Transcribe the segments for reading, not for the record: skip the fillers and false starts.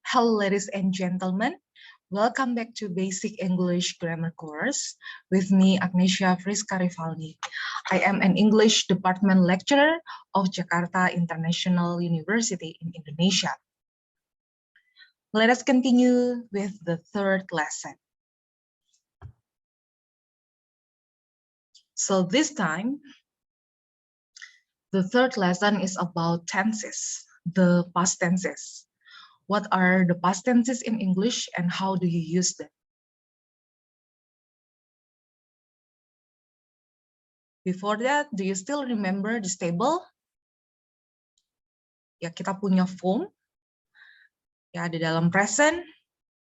Hello, ladies and gentlemen. Welcome back to Basic English Grammar course with me, Agnesia Friska Rivaldi. I am an English department lecturer of Jakarta International University in Indonesia. Let us continue with the third lesson. So this time, the third lesson is about tenses, the past tenses. What are the past tenses in English and how do you use them? Before that, do you still remember this table? Ya, kita punya form. Ya, ada dalam present,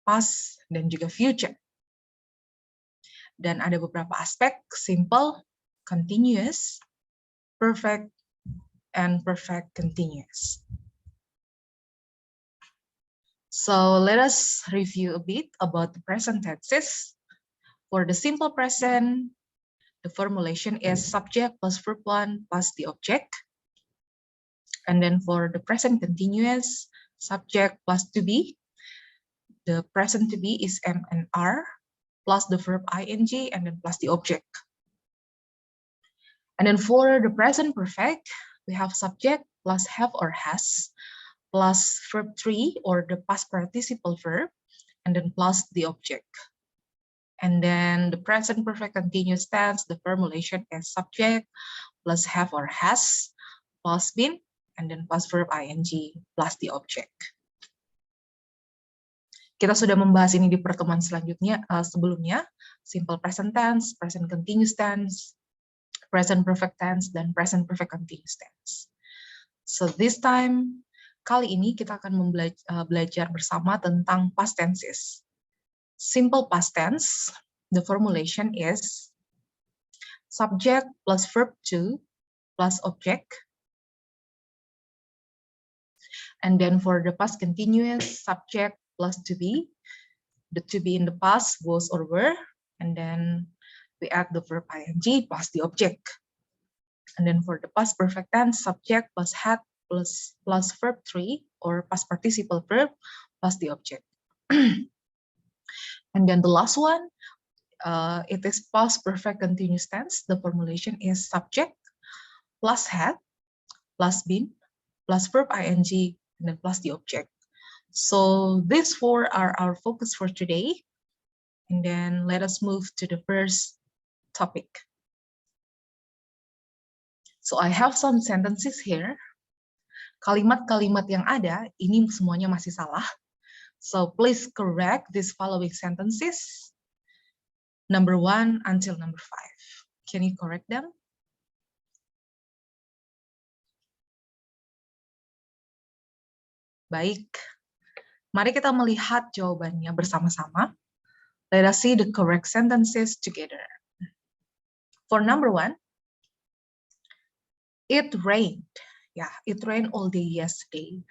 past, dan juga future. Dan ada beberapa aspek, simple, continuous, perfect, and perfect continuous. So let us review a bit about the present tenses. For the simple present, the formulation is subject plus verb 1 plus the object. And then for the present continuous, subject plus to be. The present to be is am and are plus the verb ing and then plus the object. And then for the present perfect, we have subject plus have or has plus verb 3 or the past participle verb and then plus the object. And then the present perfect continuous tense, the formulation is subject plus have or has plus been and then plus verb ing plus the object. Kita sudah membahas ini di pertemuan selanjutnya sebelumnya, simple present tense, present continuous tense, present perfect tense, dan present perfect continuous tense. So this time, kali ini kita akan belajar bersama tentang past tenses. Simple past tense, the formulation is subject plus verb to plus object. And then for the past continuous, subject plus to be. The to be in the past was or were, and then we add the verb ing plus the object. And then for the past perfect tense, subject plus had plus verb 3 or past participle verb plus the object. And then the last one, it is past perfect continuous tense. The formulation is subject plus had plus been plus verb ing and then plus the object. So these four are our focus for today. And then let us move to the first topic. So I have some sentences here. Kalimat-kalimat yang ada, ini semuanya masih salah. So please correct these following sentences. Number 1 until number 5. Can you correct them? Baik. Mari kita melihat jawabannya bersama-sama. Let us see the correct sentences together. For number 1, it rained. Ya, it rained all day yesterday.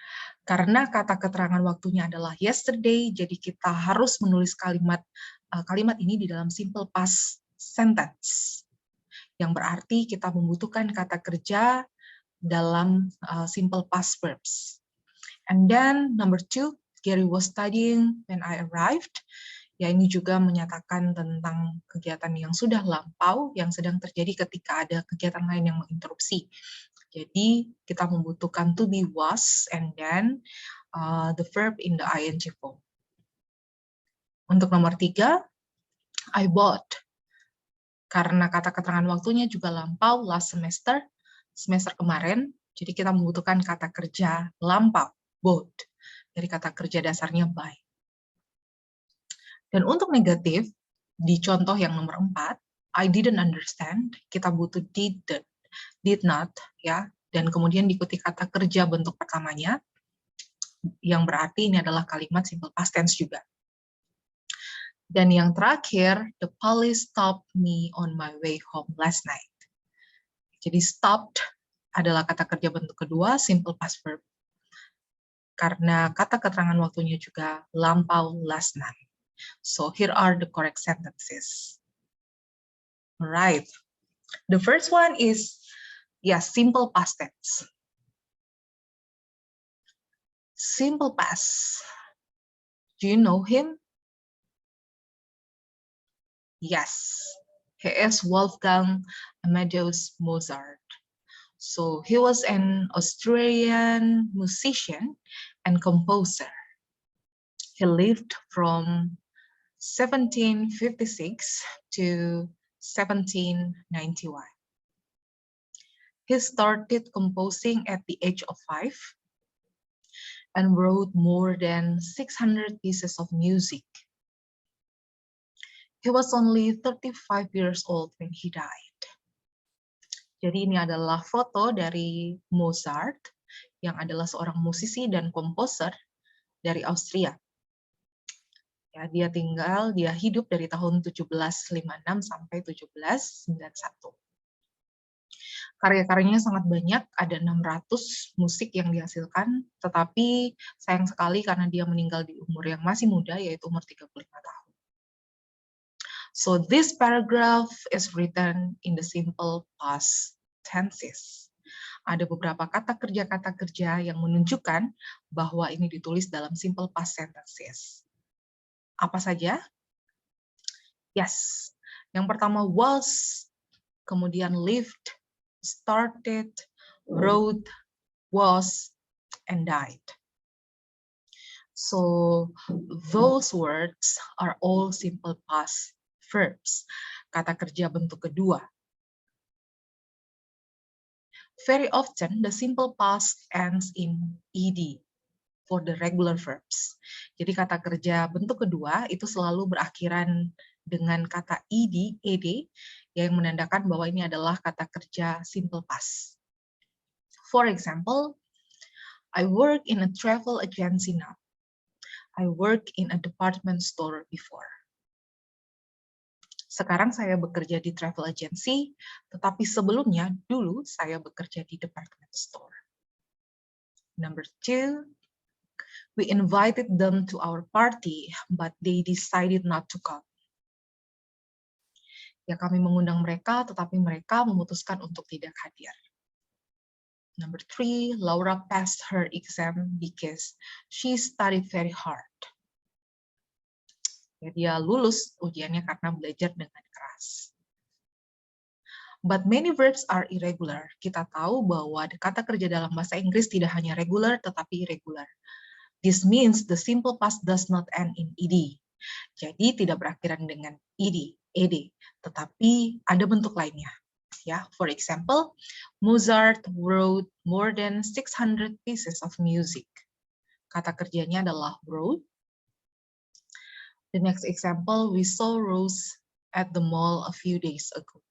Karena kata keterangan waktunya adalah yesterday, jadi kita harus menulis kalimat ini di dalam simple past sentence. Yang berarti kita membutuhkan kata kerja dalam simple past verbs. And then number 2, Gary was studying when I arrived. Ya, ini juga menyatakan tentang kegiatan yang sudah lampau, yang sedang terjadi ketika ada kegiatan lain yang menginterupsi. Jadi, kita membutuhkan to be was, and then the verb in the ing form. Untuk nomor 3, I bought. Karena kata keterangan waktunya juga lampau, last semester kemarin, jadi kita membutuhkan kata kerja lampau, bought. Dari kata kerja dasarnya buy. Dan untuk negatif, di contoh yang nomor 4, I didn't understand, kita butuh did not, ya, dan kemudian diikuti kata kerja bentuk pertamanya, yang berarti ini adalah kalimat simple past tense juga. Dan yang terakhir, the police stopped me on my way home last night. Jadi stopped adalah kata kerja bentuk kedua, simple past verb. Karena kata keterangan waktunya juga lampau last night. So here are the correct sentences. Alright. The first one is simple past tense. Simple past. Do you know him? Yes, he is Wolfgang Amadeus Mozart. So he was an Austrian musician and composer. He lived from 1756 to 1791. He started composing at the age of 5 and wrote more than 600 pieces of music. He was only 35 years old when he died. Jadi ini adalah foto dari Mozart yang adalah seorang musisi dan komposer dari Austria. Ya, dia hidup dari tahun 1756 sampai 1791. Karya-karyanya sangat banyak, ada 600 musik yang dihasilkan, tetapi sayang sekali karena dia meninggal di umur yang masih muda, yaitu umur 35 tahun. So this paragraph is written in the simple past tenses. Ada beberapa kata kerja yang menunjukkan bahwa ini ditulis dalam simple past sentences. Apa saja? Yes. Yang pertama was, kemudian lived, started, wrote, was, and died. So those words are all simple past verbs. Kata kerja bentuk kedua. Very often the simple past ends in ed for the regular verbs. Jadi kata kerja bentuk kedua itu selalu berakhiran dengan kata ed yang menandakan bahwa ini adalah kata kerja simple past. For example, I work in a travel agency now. I work in a department store before. Sekarang saya bekerja di travel agency, tetapi sebelumnya dulu saya bekerja di department store. Number 2, we invited them to our party, but they decided not to come. Ya, kami mengundang mereka, tetapi mereka memutuskan untuk tidak hadir. Number 3, Laura passed her exam because she studied very hard. Ya, dia lulus ujiannya karena belajar dengan keras. But many verbs are irregular. Kita tahu bahwa kata kerja dalam bahasa Inggris tidak hanya regular, tetapi irregular. This means the simple past does not end in ed. Jadi tidak berakhiran dengan ed, tetapi ada bentuk lainnya. Ya, for example, Mozart wrote more than 600 pieces of music. Kata kerjanya adalah wrote. The next example, we saw Rose at the mall a few days ago.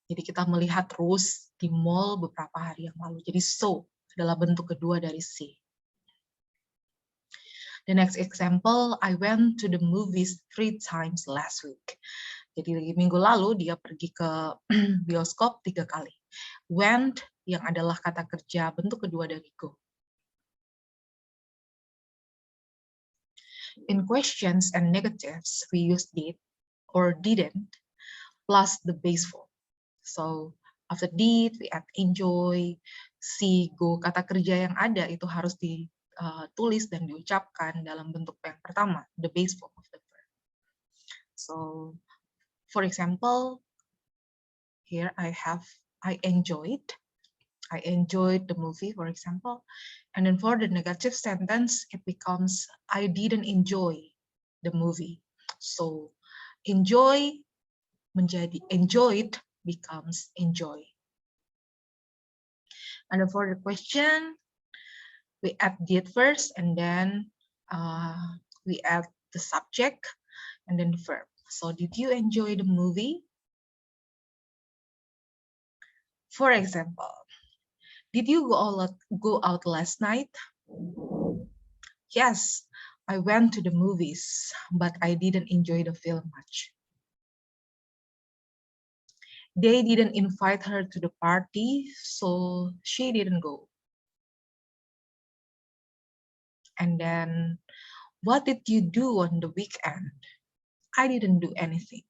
Jadi kita melihat Rose di mall beberapa hari yang lalu. Jadi saw adalah bentuk kedua dari see. The next example, I went to the movies 3 times last week. Jadi minggu lalu dia pergi ke bioskop 3 kali. Went yang adalah kata kerja bentuk kedua dari go. In questions and negatives, we use did or didn't plus the base form. So after did, we add enjoy, see, go. Kata kerja yang ada itu harus ditulis dan diucapkan dalam bentuk yang pertama, the base form of the verb. So, for example, here I enjoyed the movie, for example. And then for the negative sentence, it becomes, I didn't enjoy the movie. So, enjoy menjadi enjoyed becomes enjoy. And then for the question, we add did first, and then we add the subject, and then the verb. So, did you enjoy the movie? For example, did you go out last night? Yes, I went to the movies, but I didn't enjoy the film much. They didn't invite her to the party, so she didn't go. And then, what did you do on the weekend? I didn't do anything.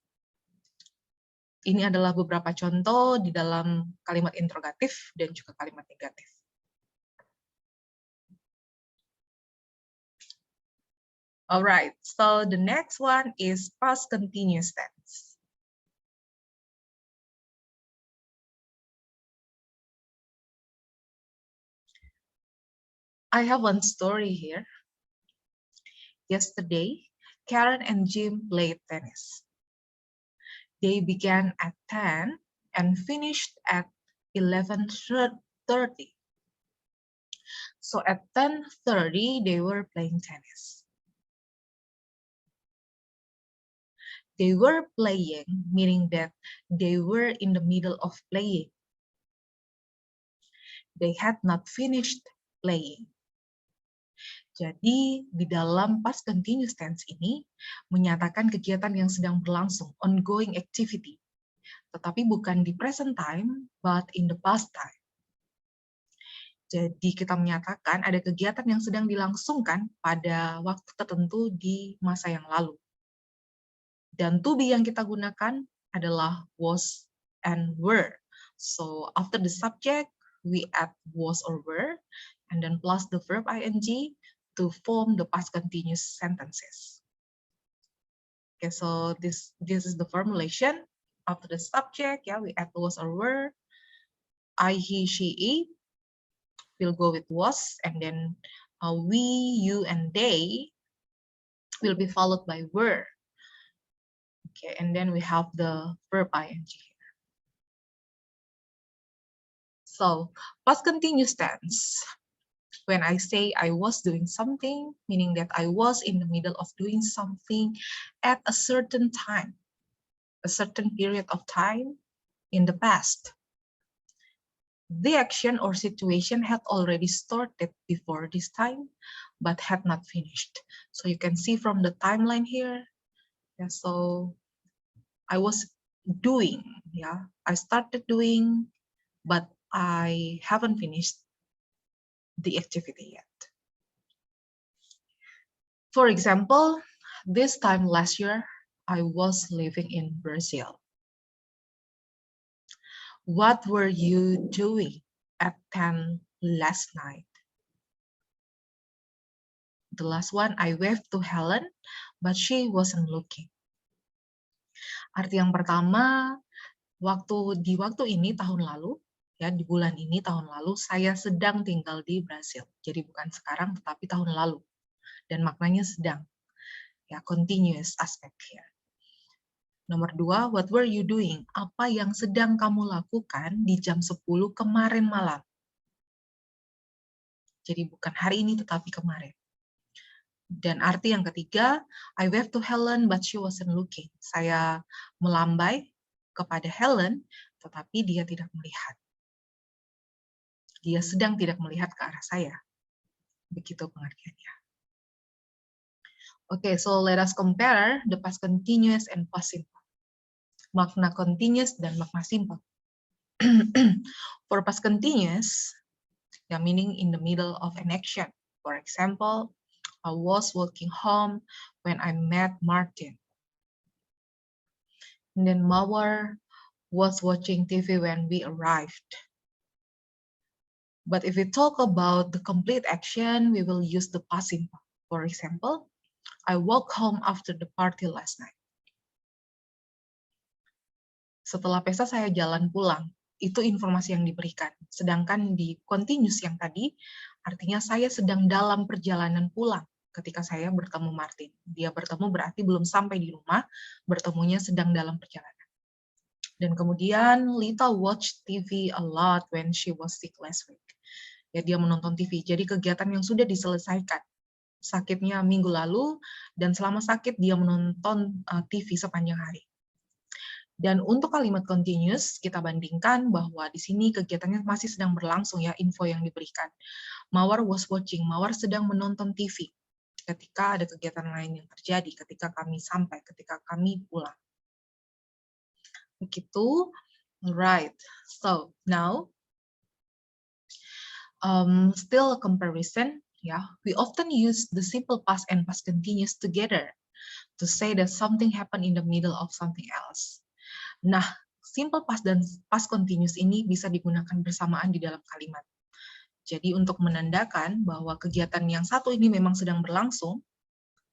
Ini adalah beberapa contoh di dalam kalimat interrogatif dan juga kalimat negatif. Alright, so the next one is past continuous tense. I have one story here. Yesterday, Karen and Jim played tennis. They began at 10 and finished at 11:30. So at 10:30, they were playing tennis. They were playing, meaning that they were in the middle of playing. They had not finished playing. Jadi, di dalam past continuous tense ini menyatakan kegiatan yang sedang berlangsung, ongoing activity. Tetapi bukan di present time, but in the past time. Jadi, kita menyatakan ada kegiatan yang sedang dilangsungkan pada waktu tertentu di masa yang lalu. Dan to be yang kita gunakan adalah was and were. So, after the subject, we add was or were, and then plus the verb ing to form the past continuous sentences. Okay, so this is the formulation. After the subject, yeah, we add was or were. I, he, she, it. We'll go with was, and then we, you, and they will be followed by were. Okay, and then we have the verb ing here. So, past continuous tense. When I say I was doing something, meaning that I was in the middle of doing something at a certain time, a certain period of time in the past. The action or situation had already started before this time, but had not finished. So you can see from the timeline here, yeah, so I was doing, yeah, I started doing, but I haven't finished the activity yet. For example, this time last year, I was living in Brazil. What were you doing at 10 last night? The last one, I waved to Helen, but she wasn't looking. Arti yang pertama, di waktu ini tahun lalu, ya di bulan ini tahun lalu, saya sedang tinggal di Brasil. Jadi bukan sekarang, tetapi tahun lalu. Dan maknanya sedang. Ya, continuous aspek ya. Nomor 2, what were you doing? Apa yang sedang kamu lakukan di jam 10 kemarin malam? Jadi bukan hari ini, tetapi kemarin. Dan arti yang ketiga, I waved to Helen, but she wasn't looking. Saya melambai kepada Helen, tetapi dia tidak melihat. Dia sedang tidak melihat ke arah saya. Begitu pengertiannya. Okay, so let us compare the past continuous and past simple. Makna continuous dan makna simple. For past continuous, the meaning in the middle of an action. For example, I was walking home when I met Martin. And then Mawar was watching TV when we arrived. But if we talk about the complete action, we will use the past simple. For example, I walked home after the party last night. Setelah pesta saya jalan pulang. Itu informasi yang diberikan. Sedangkan di continuous yang tadi, artinya saya sedang dalam perjalanan pulang ketika saya bertemu Martin. Dia bertemu berarti belum sampai di rumah, bertemunya sedang dalam perjalanan. Dan kemudian Lita watched TV a lot when she was sick last week. Ya, dia menonton TV. Jadi kegiatan yang sudah diselesaikan. Sakitnya minggu lalu, dan selama sakit dia menonton TV sepanjang hari. Dan untuk kalimat continuous, kita bandingkan bahwa di sini kegiatannya masih sedang berlangsung ya, info yang diberikan. Mawar was watching, Mawar sedang menonton TV ketika ada kegiatan lain yang terjadi, ketika kami pulang. Begitu, alright. So, now, still a comparison, yeah. We often use the simple past and past continuous together to say that something happened in the middle of something else. Nah, simple past dan past continuous ini bisa digunakan bersamaan di dalam kalimat. Jadi untuk menandakan bahwa kegiatan yang satu ini memang sedang berlangsung,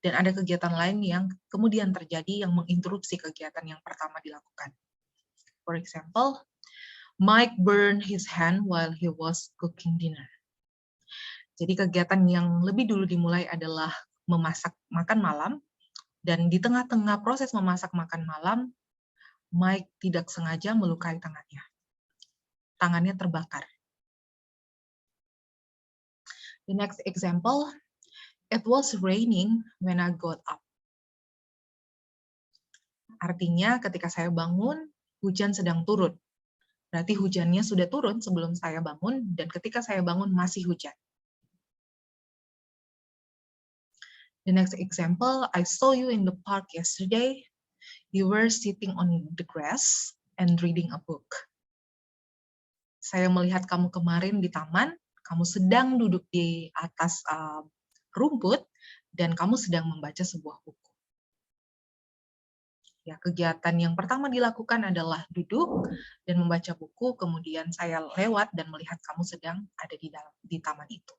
dan ada kegiatan lain yang kemudian terjadi yang menginterupsi kegiatan yang pertama dilakukan. For example, Mike burned his hand while he was cooking dinner. Jadi kegiatan yang lebih dulu dimulai adalah memasak makan malam, dan di tengah-tengah proses memasak makan malam, Mike tidak sengaja melukai tangannya. Tangannya terbakar. The next example, it was raining when I got up. Artinya ketika saya bangun, hujan sedang turun. Berarti hujannya sudah turun sebelum saya bangun, dan ketika saya bangun masih hujan. The next example, I saw you in the park yesterday. You were sitting on the grass and reading a book. Saya melihat kamu kemarin di taman, kamu sedang duduk di atas rumput, dan kamu sedang membaca sebuah buku. Ya, kegiatan yang pertama dilakukan adalah duduk dan membaca buku, kemudian saya lewat dan melihat kamu sedang ada di taman itu.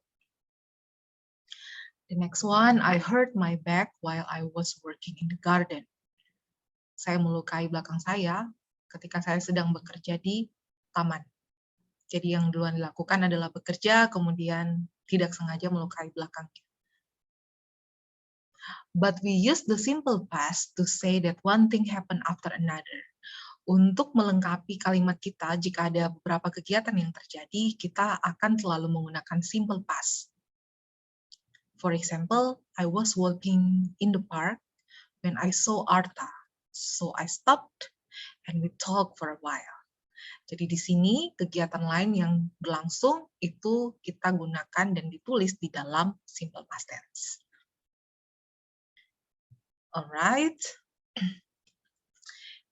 The next one, I hurt my back while I was working in the garden. Saya melukai belakang saya ketika saya sedang bekerja di taman. Jadi yang duluan dilakukan adalah bekerja, kemudian tidak sengaja melukai belakangnya. But we use the simple past to say that one thing happened after another. Untuk melengkapi kalimat kita, jika ada beberapa kegiatan yang terjadi, kita akan selalu menggunakan simple past. For example, I was walking in the park when I saw Arta. So I stopped and we talked for a while. Jadi di sini kegiatan lain yang berlangsung itu kita gunakan dan ditulis di dalam simple past tense. Alright.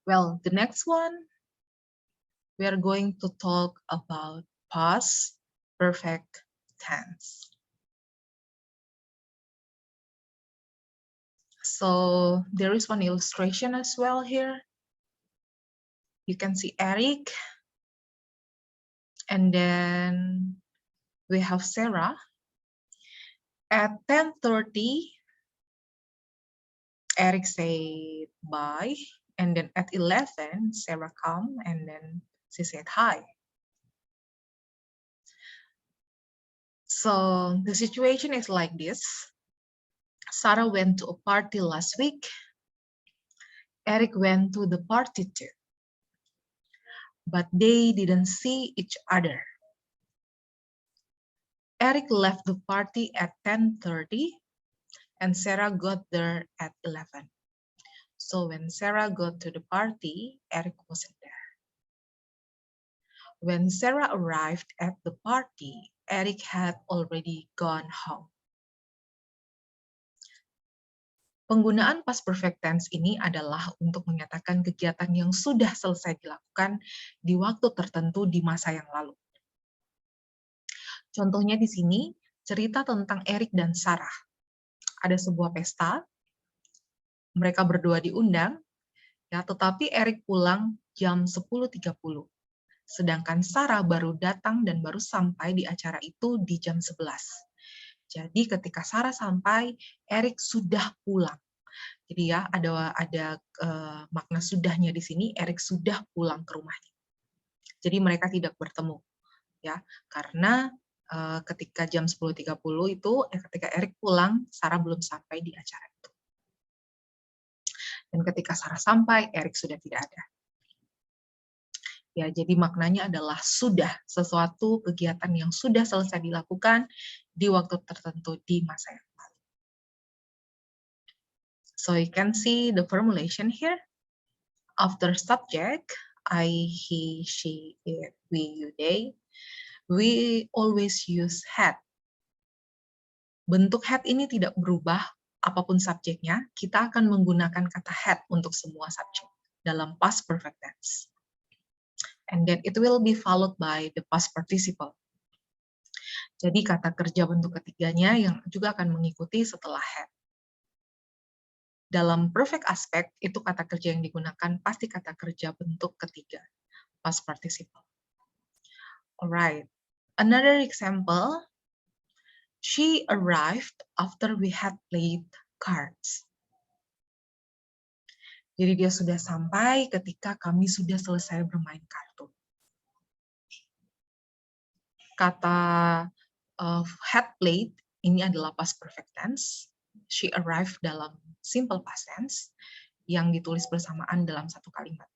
Well, the next one, we are going to talk about past perfect tense. So there is one illustration as well here. You can see Eric, and then we have Sarah. At 10:30, Eric said bye, and then at 11, Sarah come, and then she said hi. So the situation is like this. Sarah went to a party last week. Eric went to the party too. But they didn't see each other. Eric left the party at 10:30, and Sarah got there at 11. So when Sarah got to the party, Eric wasn't there. When Sarah arrived at the party, Eric had already gone home. Penggunaan past perfect tense ini adalah untuk menyatakan kegiatan yang sudah selesai dilakukan di waktu tertentu di masa yang lalu. Contohnya di sini, cerita tentang Eric dan Sarah. Ada sebuah pesta, mereka berdua diundang, ya, tetapi Eric pulang jam 10:30. Sedangkan Sarah baru datang dan baru sampai di acara itu di jam 11. Jadi ketika Sarah sampai, Eric sudah pulang. Jadi ya ada makna sudahnya di sini, Eric sudah pulang ke rumahnya. Jadi mereka tidak bertemu, ya, karena ketika jam 10:30 itu, ketika Eric pulang, Sarah belum sampai di acara itu. Dan ketika Sarah sampai, Eric sudah tidak ada. Ya, jadi maknanya adalah sudah, sesuatu kegiatan yang sudah selesai dilakukan di waktu tertentu di masa yang lalu. So you can see the formulation here. After subject, I, he, she, it, we, you, they, we always use had. Bentuk had ini tidak berubah, apapun subjeknya, kita akan menggunakan kata had untuk semua subjek dalam past perfect tense. And then it will be followed by the past participle. Jadi kata kerja bentuk ketiganya yang juga akan mengikuti setelah had. Dalam perfect aspect, itu kata kerja yang digunakan pasti kata kerja bentuk ketiga, past participle. Alright, another example. She arrived after we had played cards. Jadi dia sudah sampai ketika kami sudah selesai bermain kartu. Kata had played ini adalah past perfect tense. She arrived dalam simple past tense yang ditulis bersamaan dalam satu kalimat.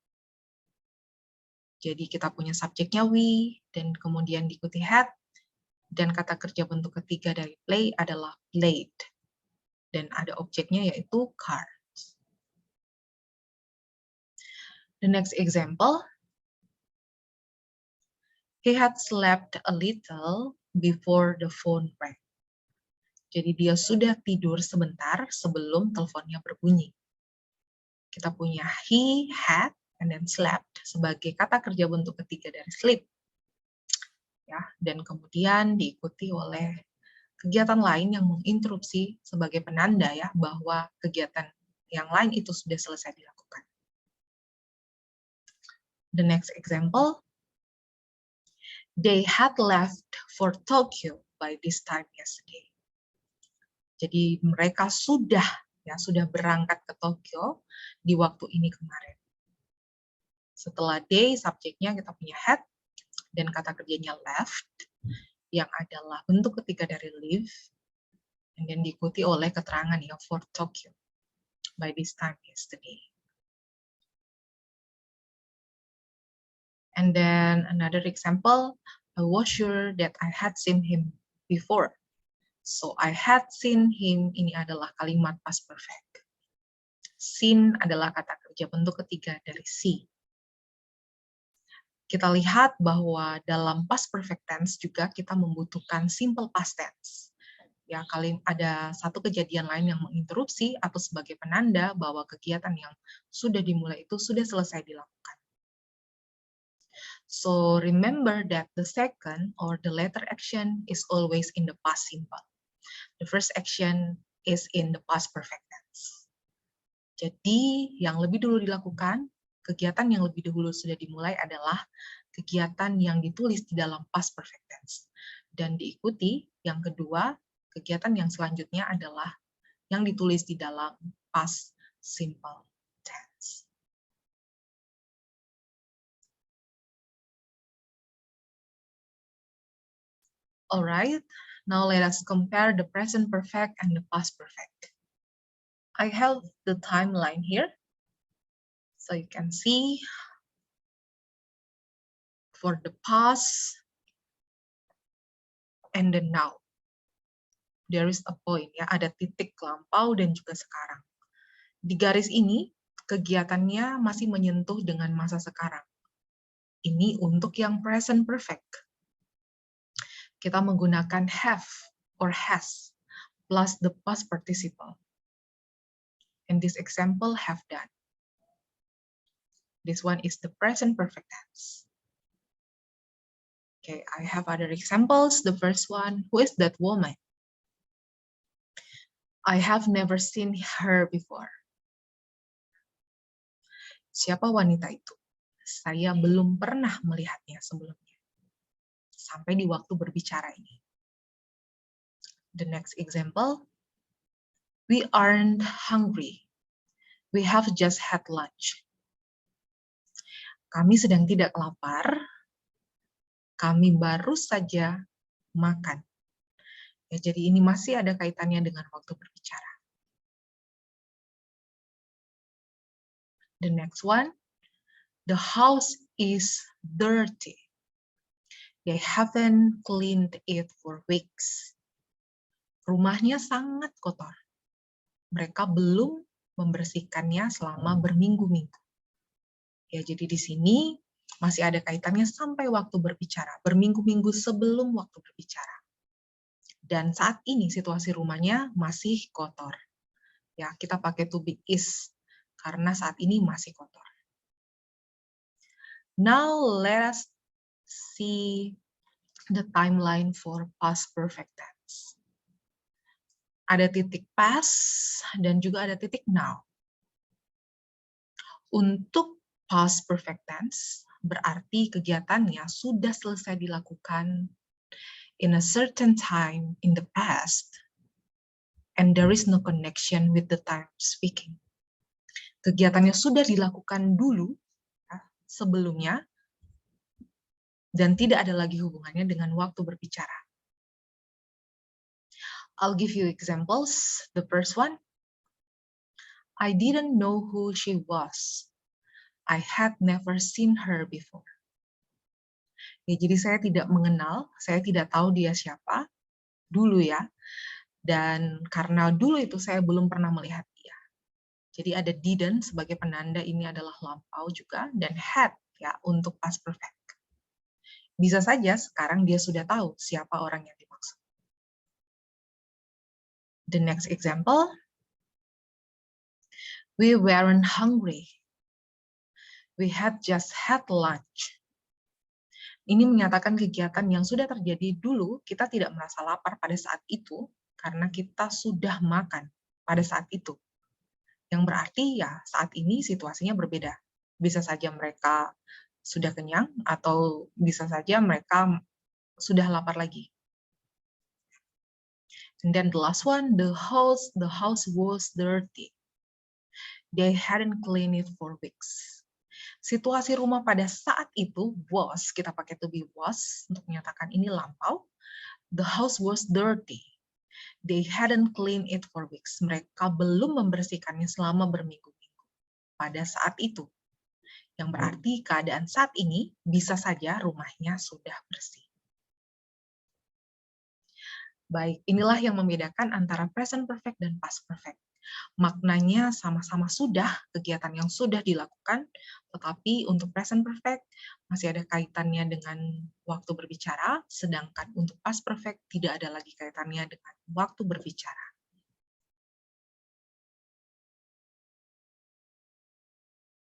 Jadi kita punya subjeknya we, dan kemudian diikuti had, dan kata kerja bentuk ketiga dari play adalah played. Dan ada objeknya yaitu card. The next example, he had slept a little before the phone rang. Jadi dia sudah tidur sebentar sebelum teleponnya berbunyi. Kita punya he, had, and then slept sebagai kata kerja bentuk ketiga dari sleep. Ya, dan kemudian diikuti oleh kegiatan lain yang menginterupsi sebagai penanda ya bahwa kegiatan yang lain itu sudah selesai dilakukan. The next example, they had left for Tokyo by this time yesterday. Jadi mereka sudah berangkat ke Tokyo di waktu ini kemarin. Setelah day, subjeknya kita punya had, dan kata kerjanya left, yang adalah bentuk ketiga dari leave, dan diikuti oleh keterangan ya for Tokyo by this time yesterday. And then another example, I was sure that I had seen him before. So I had seen him, ini adalah kalimat past perfect. Seen adalah kata kerja bentuk ketiga dari see. Kita lihat bahwa dalam past perfect tense juga kita membutuhkan simple past tense. Ya, ada satu kejadian lain yang menginterupsi atau sebagai penanda bahwa kegiatan yang sudah dimulai itu sudah selesai dilakukan. So remember that the second or the latter action is always in the past simple. The first action is in the past perfect tense. Jadi yang lebih dulu dilakukan, kegiatan yang lebih dahulu sudah dimulai adalah kegiatan yang ditulis di dalam past perfect tense. Dan diikuti yang kedua, kegiatan yang selanjutnya adalah yang ditulis di dalam past simple tense. Alright, now let us compare the present perfect and the past perfect. I have the timeline here, so you can see for the past and the now. There is a point, ya, ada titik lampau dan juga sekarang. Di garis ini, kegiatannya masih menyentuh dengan masa sekarang. Ini untuk yang present perfect. Kita menggunakan have or has plus the past participle. In this example, have done. This one is the present perfect tense. Okay, I have other examples. The first one, who is that woman? I have never seen her before. Siapa wanita itu? Saya belum pernah melihatnya sebelumnya. Sampai di waktu berbicara ini. The next example, we aren't hungry. We have just had lunch. Kami sedang tidak lapar. Kami baru saja makan. Ya, jadi ini masih ada kaitannya dengan waktu berbicara. The next one, the house is dirty. They haven't cleaned it for weeks. Rumahnya sangat kotor. Mereka belum membersihkannya selama berminggu-minggu. Ya, jadi di sini masih ada kaitannya sampai waktu berbicara, berminggu-minggu sebelum waktu berbicara. Dan saat ini situasi rumahnya masih kotor. Ya, kita pakai to be is karena saat ini masih kotor. Now let us see the timeline for past perfect tense. Ada titik past dan juga ada titik now. Untuk past perfect tense berarti kegiatannya sudah selesai dilakukan in a certain time in the past and there is no connection with the time speaking. Kegiatannya sudah dilakukan dulu ya, sebelumnya dan tidak ada lagi hubungannya dengan waktu berbicara. I'll give you examples. The first one, I didn't know who she was. I had never seen her before. Ya, jadi saya tidak mengenal, saya tidak tahu dia siapa dulu ya. Dan karena dulu itu saya belum pernah melihat dia. Jadi ada didn't sebagai penanda ini adalah lampau juga, dan had ya untuk past perfect. Bisa saja sekarang dia sudah tahu siapa orang yang dimaksud. The next example, we weren't hungry. We had just had lunch. Ini menyatakan kegiatan yang sudah terjadi dulu, kita tidak merasa lapar pada saat itu, karena kita sudah makan pada saat itu. Yang berarti ya saat ini situasinya berbeda. Bisa saja mereka sudah kenyang, atau bisa saja mereka sudah lapar lagi. And then the last one, the house was dirty. They hadn't cleaned it for weeks. Situasi rumah pada saat itu was, kita pakai to be was untuk menyatakan ini lampau. The house was dirty. They hadn't cleaned it for weeks. Mereka belum membersihkannya selama berminggu-minggu. Pada saat itu. Yang berarti keadaan saat ini bisa saja rumahnya sudah bersih. Baik, inilah yang membedakan antara present perfect dan past perfect. Maknanya sama-sama sudah, kegiatan yang sudah dilakukan, tetapi untuk present perfect masih ada kaitannya dengan waktu berbicara, sedangkan untuk past perfect tidak ada lagi kaitannya dengan waktu berbicara.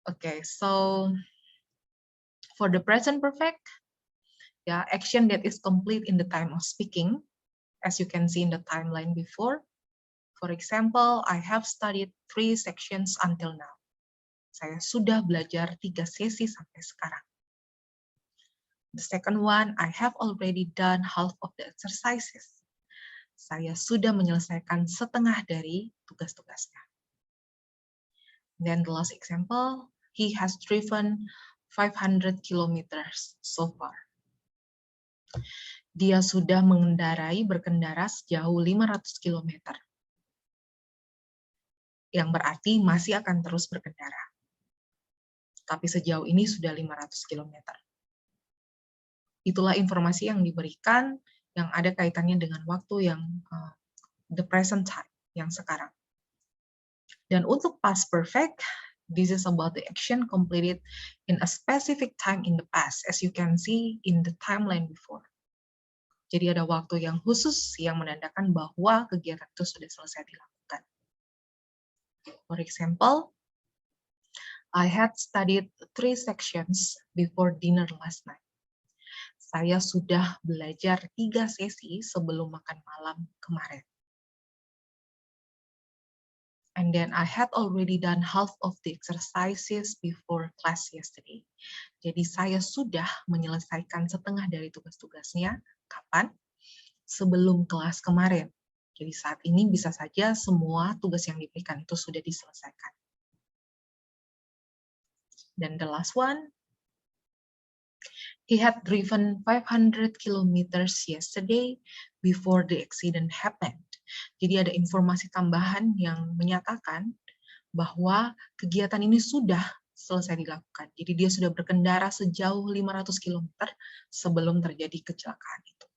Okay, so for the present perfect, yeah, action that is complete in the time of speaking, as you can see in the timeline before. For example, I have studied 3 sections until now. Saya sudah belajar 3 sesi sampai sekarang. The second one, I have already done half of the exercises. Saya sudah menyelesaikan setengah dari tugas-tugasnya. Then the last example, he has driven 500 kilometers so far. Dia sudah berkendara sejauh 500 kilometer. Yang berarti masih akan terus berkendara. Tapi sejauh ini sudah 500 kilometer. Itulah informasi yang diberikan yang ada kaitannya dengan waktu yang the present time, yang sekarang. Dan untuk past perfect, this is about the action completed in a specific time in the past, as you can see in the timeline before. Jadi ada waktu yang khusus yang menandakan bahwa kegiatan itu sudah selesai dilakukan. For example, I had studied 3 sections before dinner last night. Saya sudah belajar 3 sesi sebelum makan malam kemarin. And then I had already done half of the exercises before class yesterday. Jadi saya sudah menyelesaikan setengah dari tugas-tugasnya. Kapan? Sebelum kelas kemarin. Jadi saat ini bisa saja semua tugas yang diberikan itu sudah diselesaikan. Dan the last one, he had driven 500 kilometers yesterday before the accident happened. Jadi ada informasi tambahan yang menyatakan bahwa kegiatan ini sudah selesai dilakukan. Jadi dia sudah berkendara sejauh 500 km sebelum terjadi kecelakaan itu.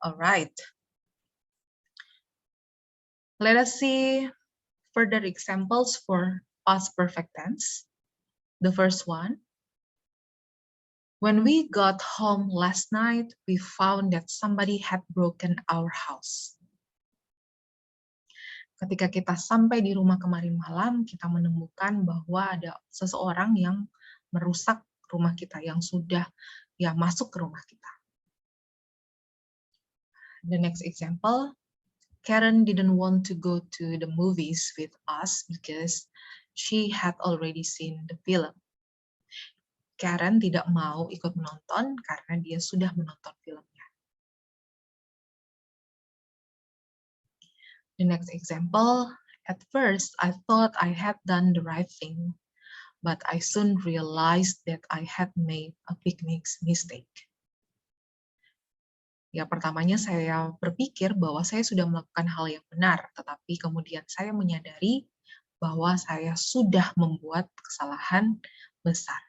Alright. Let us see further examples for past perfect tense. The first one, when we got home last night, we found that somebody had broken our house. Ketika kita sampai di rumah kemarin malam, kita menemukan bahwa ada seseorang yang merusak rumah kita, yang sudah masuk ke rumah kita. The next example, Karen didn't want to go to the movies with us because she had already seen the film. Karen tidak mau ikut menonton karena dia sudah menonton filmnya. The next example, at first I thought I had done the right thing, but I soon realized that I had made a big mistake. Ya, pertamanya saya berpikir bahwa saya sudah melakukan hal yang benar, tetapi kemudian saya menyadari bahwa saya sudah membuat kesalahan besar.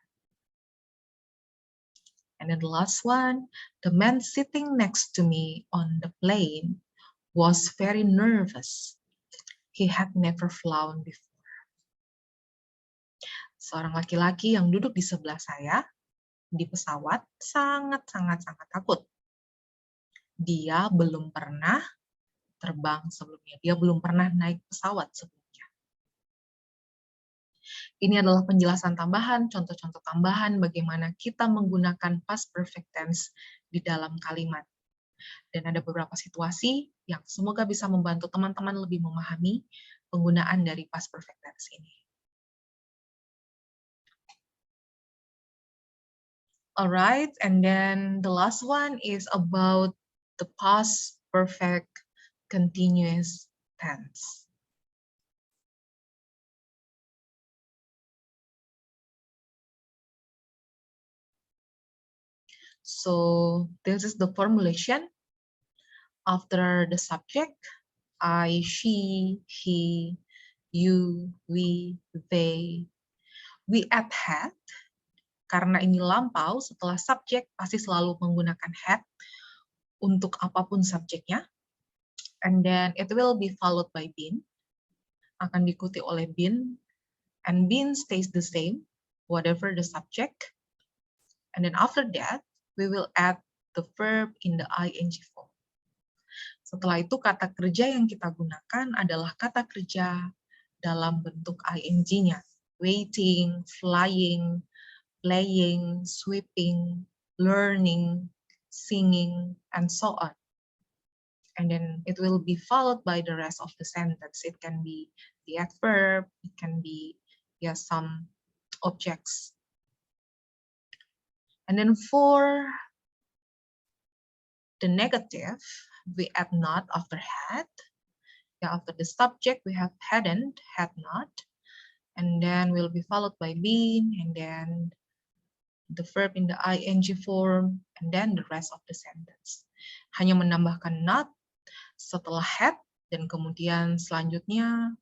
And then the last one, the man sitting next to me on the plane was very nervous. He had never flown before. Seorang laki-laki yang duduk di sebelah saya di pesawat sangat takut. Dia belum pernah terbang sebelumnya. Dia belum pernah naik pesawat sebelumnya. Ini adalah penjelasan tambahan, contoh-contoh tambahan bagaimana kita menggunakan past perfect tense di dalam kalimat. Dan ada beberapa situasi yang semoga bisa membantu teman-teman lebih memahami penggunaan dari past perfect tense ini. Alright, and then the last one is about the past perfect continuous tense. So this is the formulation. After the subject, I, she, he, you, we, they. We add had, karena ini lampau, setelah subjek pasti selalu menggunakan had untuk apapun subjeknya. And then it will be followed by been, akan diikuti oleh been, and been stays the same, whatever the subject. And then after that, we will add the verb in the ing form. Setelah itu kata kerja yang kita gunakan adalah kata kerja dalam bentuk ing-nya. Waiting, flying, playing, sweeping, learning, singing, and so on. And then it will be followed by the rest of the sentence. It can be the adverb, it can be some objects. And then for the negative, we add not after had. After the subject, we have hadn't, had not. And then will be followed by been, and then the verb in the ing form, and then the rest of the sentence. Hanya menambahkan not setelah had, dan kemudian selanjutnya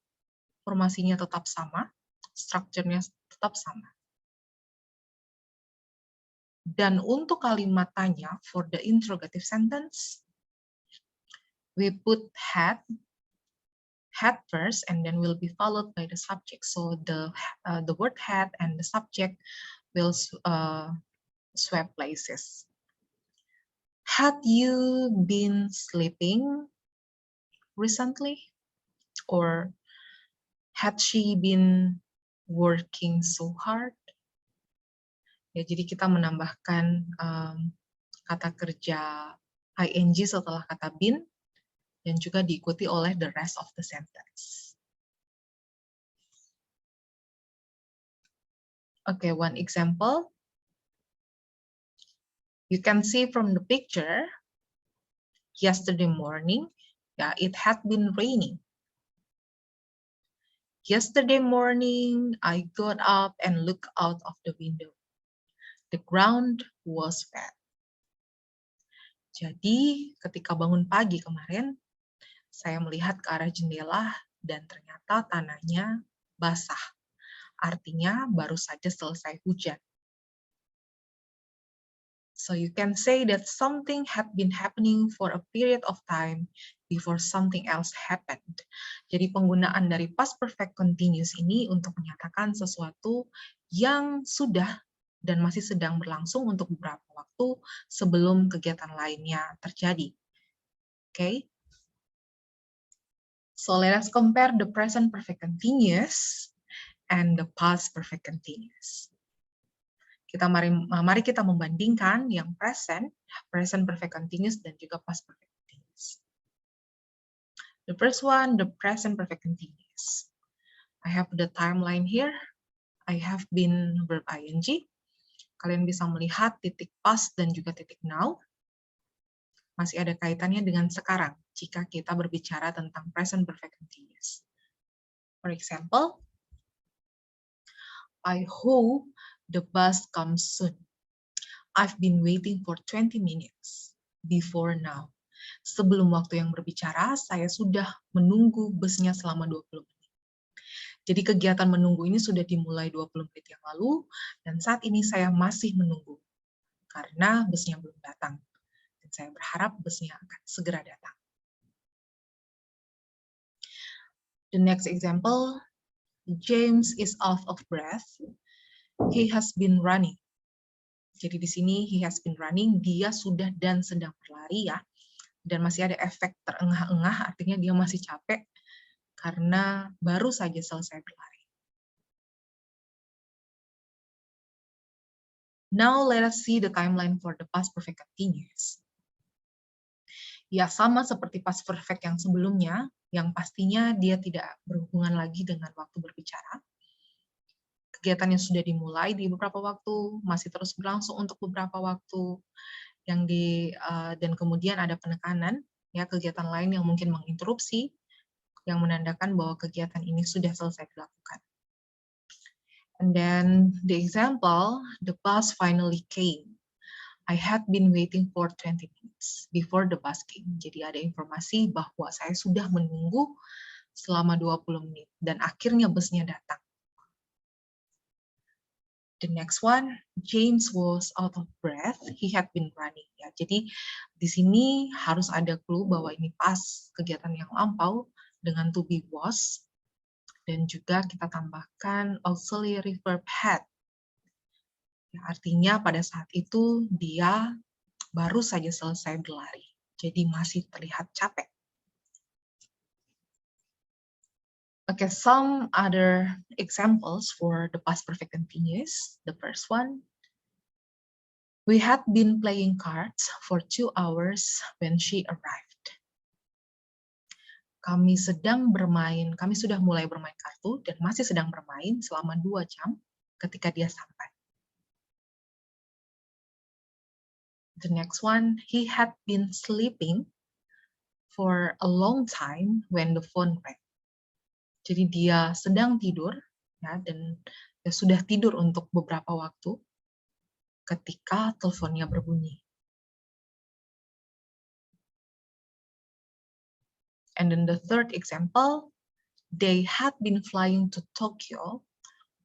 formasinya tetap sama, strukturnya tetap sama. Dan untuk kalimat tanya, for the interrogative sentence, we put had first, and then will be followed by the subject. So the word had and the subject will swap places. Had you been sleeping recently? Or had she been working so hard? Ya, jadi kita menambahkan kata kerja ing setelah kata been, dan juga diikuti oleh the rest of the sentence. Okay, one example. You can see from the picture, yesterday morning, it had been raining. Yesterday morning, I got up and looked out of the window. The ground was wet. Jadi, ketika bangun pagi kemarin, saya melihat ke arah jendela dan ternyata tanahnya basah. Artinya, baru saja selesai hujan. So you can say that something had been happening for a period of time before something else happened. Jadi penggunaan dari past perfect continuous ini untuk menyatakan sesuatu yang sudah dan masih sedang berlangsung untuk beberapa waktu sebelum kegiatan lainnya terjadi. Okay? So let us compare the present perfect continuous and the past perfect continuous. Mari kita membandingkan yang present perfect continuous, dan juga past perfect continuous. The first one, the present perfect continuous. I have the timeline here. I have been verb ing. Kalian bisa melihat titik past dan juga titik now. masih ada kaitannya dengan sekarang jika kita berbicara tentang present perfect continuous. For example, I hope the bus comes soon. I've been waiting for 20 minutes before now. Sebelum waktu yang berbicara, saya sudah menunggu busnya selama 20 menit. Jadi kegiatan menunggu ini sudah dimulai 20 menit yang lalu, dan saat ini saya masih menunggu, karena busnya belum datang. Dan saya berharap busnya akan segera datang. The next example, James is out of breath. He has been running. Jadi di sini he has been running, dia sudah dan sedang berlari ya. Dan masih ada efek terengah-engah, artinya dia masih capek karena baru saja selesai berlari. Now let us see the timeline for the past perfect continuous. Ya sama seperti past perfect yang sebelumnya, yang pastinya dia tidak berhubungan lagi dengan waktu berbicara. Kegiatan yang sudah dimulai di beberapa waktu, masih terus berlangsung untuk beberapa waktu, dan kemudian ada penekanan, ya kegiatan lain yang mungkin menginterupsi, yang menandakan bahwa kegiatan ini sudah selesai dilakukan. And then the example, the bus finally came. I had been waiting for 20 minutes before the bus came. Jadi ada informasi bahwa saya sudah menunggu selama 20 menit dan akhirnya busnya datang. The next one, James was out of breath. He had been running. Ya, jadi di sini harus ada clue bahwa ini pas kegiatan yang lampau dengan to be was, dan juga kita tambahkan auxiliary verb had. Ya, artinya pada saat itu dia baru saja selesai berlari, jadi masih terlihat capek. Okay, some other examples for the past perfect continuous. The first one, we had been playing cards for 2 hours when she arrived. Kami sudah mulai bermain kartu dan masih sedang bermain selama 2 jam ketika dia sampai. The next one, he had been sleeping for a long time when the phone rang. Jadi dia sedang tidur, ya, dan dia sudah tidur untuk beberapa waktu ketika teleponnya berbunyi. And then the third example, they had been flying to Tokyo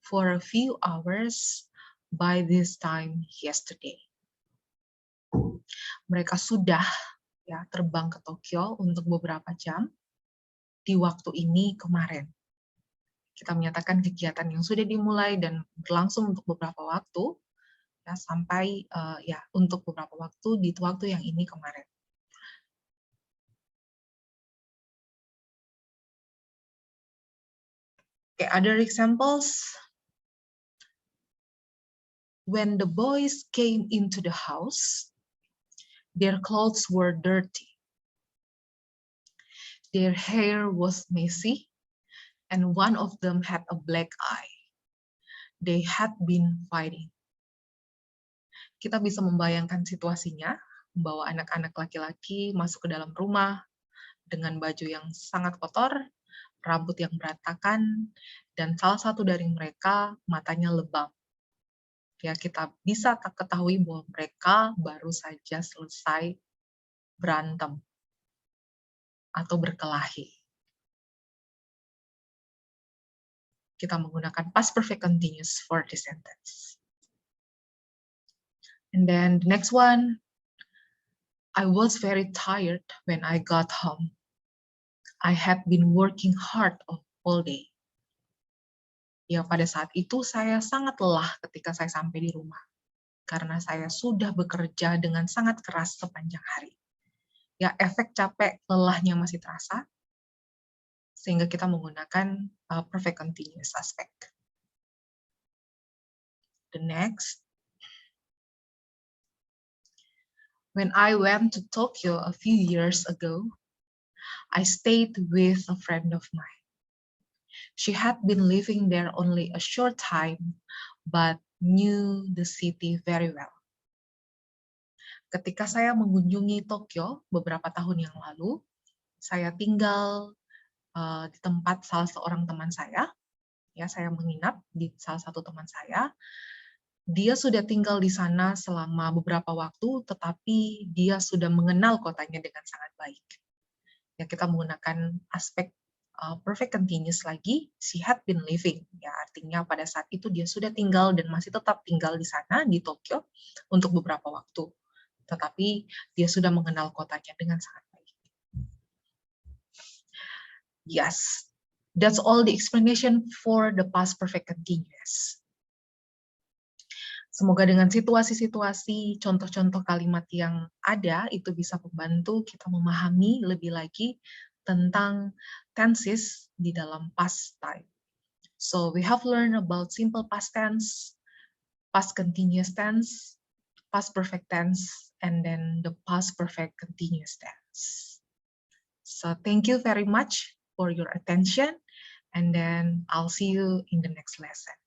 for a few hours by this time yesterday. Mereka sudah ya terbang ke Tokyo untuk beberapa jam di waktu ini kemarin. Kita menyatakan kegiatan yang sudah dimulai dan berlangsung untuk beberapa waktu, ya, sampai untuk beberapa waktu di waktu yang ini kemarin. Okay, other examples. When the boys came into the house, their clothes were dirty. Their hair was messy, and one of them had a black eye. They had been fighting. Kita bisa membayangkan situasinya, membawa anak-anak laki-laki masuk ke dalam rumah dengan baju yang sangat kotor, rambut yang berantakan, dan salah satu dari mereka matanya lebam. Ya, kita bisa ketahui bahwa mereka baru saja selesai berantem atau berkelahi. Kita menggunakan past perfect continuous for this sentence. And then the next one, I was very tired when I got home. I had been working hard all day. Ya, pada saat itu saya sangat lelah ketika saya sampai di rumah, karena saya sudah bekerja dengan sangat keras sepanjang hari. Ya, efek capek lelahnya masih terasa, sehingga kita menggunakan perfect continuous aspect. The next, when I went to Tokyo a few years ago, I stayed with a friend of mine. She had been living there only a short time, but knew the city very well. Ketika saya mengunjungi Tokyo beberapa tahun yang lalu, saya tinggal di tempat salah seorang teman saya. Ya, saya menginap di salah satu teman saya. Dia sudah tinggal di sana selama beberapa waktu, tetapi dia sudah mengenal kotanya dengan sangat baik. Ya, kita menggunakan aspek perfect continuous lagi, she had been living. Ya, artinya pada saat itu dia sudah tinggal dan masih tetap tinggal di sana, di Tokyo, untuk beberapa waktu. Tetapi dia sudah mengenal kotanya dengan sangat baik. Yes, that's all the explanation for the past perfect continuous. Semoga dengan situasi-situasi, contoh-contoh kalimat yang ada, itu bisa membantu kita memahami lebih lagi tentang tenses di dalam past time. So we have learned about simple past tense, past continuous tense, past perfect tense, and then the past perfect continuous tense. So thank you very much for your attention, and then I'll see you in the next lesson.